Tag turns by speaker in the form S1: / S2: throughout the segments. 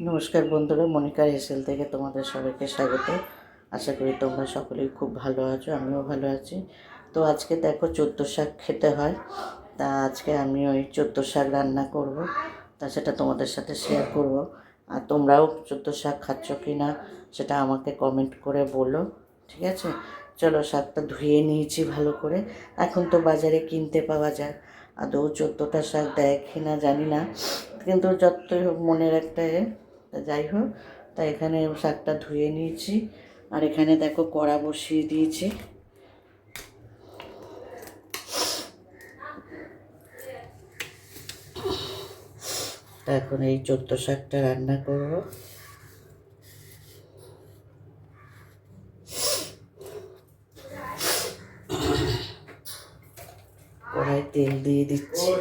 S1: নমস্কার বন্ধুরা, মনিকার হেসেল থেকে তোমাদের সবাইকে স্বাগত। আশা করি তোমরা সকলেই খুব ভালো আছো, আমিও ভালো আছি। তো আজকে দেখো, চোদ্দো শাক খেতে হয়, তা আজকে আমি ওই চোদ্দো শাক রান্না করব, তা সেটা তোমাদের সাথে শেয়ার করব। আর তোমরাও চোদ্দো শাক খাচ্ছ কি না সেটা আমাকে কমেন্ট করে বলো, ঠিক আছে? চলো, শাকটা ধুয়ে নিয়েছি ভালো করে। এখন তো বাজারে কিনতে পাওয়া যায়, আদৌ চোদ্দোটা শাক দেয় কি না জানি না, কিন্তু যতই হোক মনের একটা তা যাই হোক। তা এখানে শাকটা ধুয়ে নিয়েছি, আর এখানে দেখো কড়া বসিয়ে দিয়েছি। তা এখন এই চোদ্দো শাকটা রান্না করব। কড়াই তেল দিয়ে দিচ্ছি।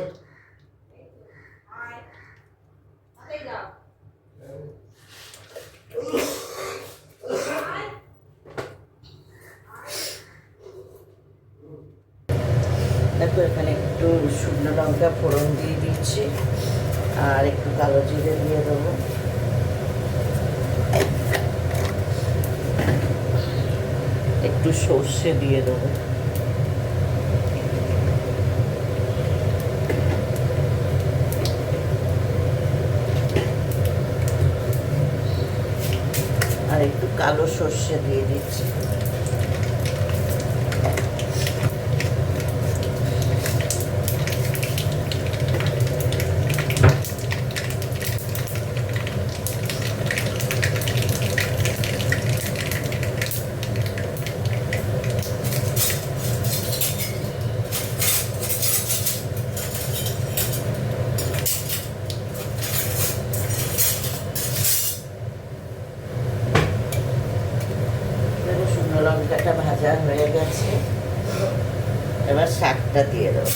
S1: দেখো, এখানে একটু শুকনো লঙ্কা ফোড়ন দিয়ে দিচ্ছি, আর একটু কালো জিরে দিয়ে দেবো, একটু সর্ষে দিয়ে দেবো, আর একটু কালো সর্ষে দিয়ে দিচ্ছি। শুকনো লঙ্কাটা ভাজা হয়ে গেছে, এবার শাকটা দিয়ে দেবো।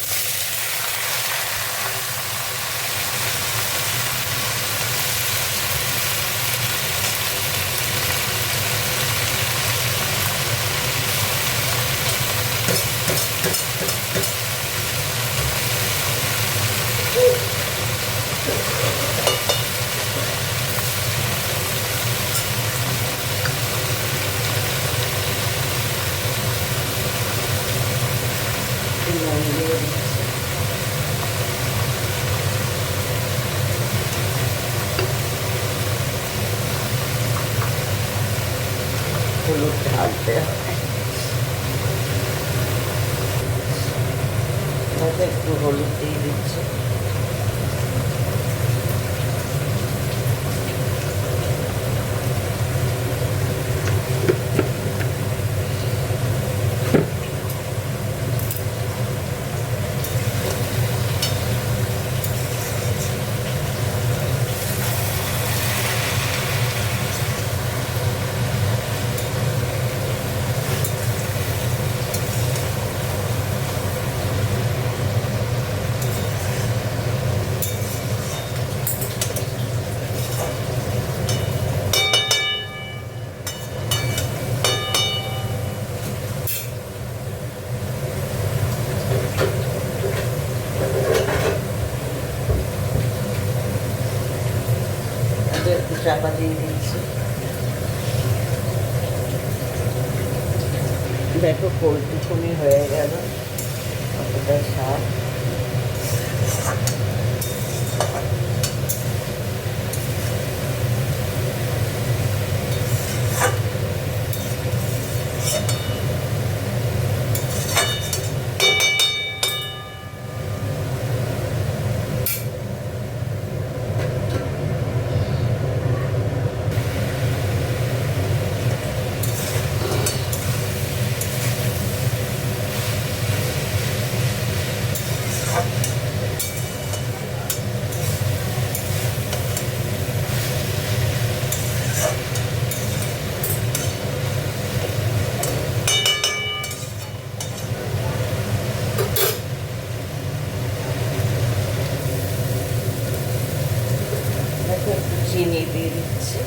S1: নুন দিয়ে দিচ্ছি, হলুদ ঢালতে হবে, একটু হলুদ দিয়ে দিচ্ছি। একটু চাপা দিয়ে দিচ্ছি। দেখো, পোলট্রি হয়ে গেল, কতটা শাক। একটু চিনি দিয়ে দিচ্ছি।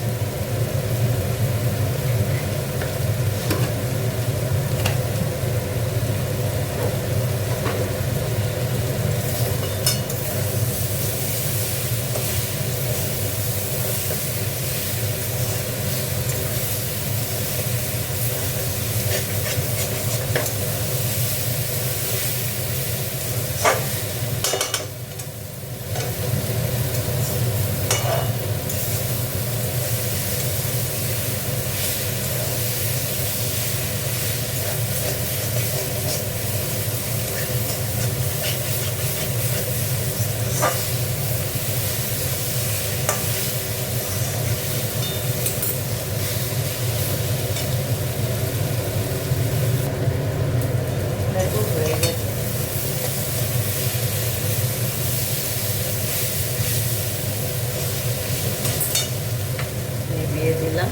S1: নিলাম,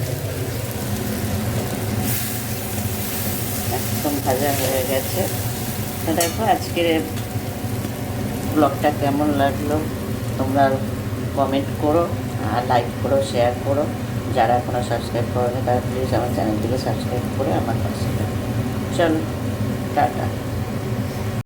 S1: একদম ভাজা হয়ে গেছে। তো দেখো আজকের ব্লগটা কেমন লাগলো তোমরা কমেন্ট করো, আর লাইক করো, শেয়ার করো। যারা এখনও সাবস্ক্রাইব করেনি তারা প্লিজ আমার চ্যানেলটিকে সাবস্ক্রাইব করে আমার পাশে থাকো। চলো, টাটা।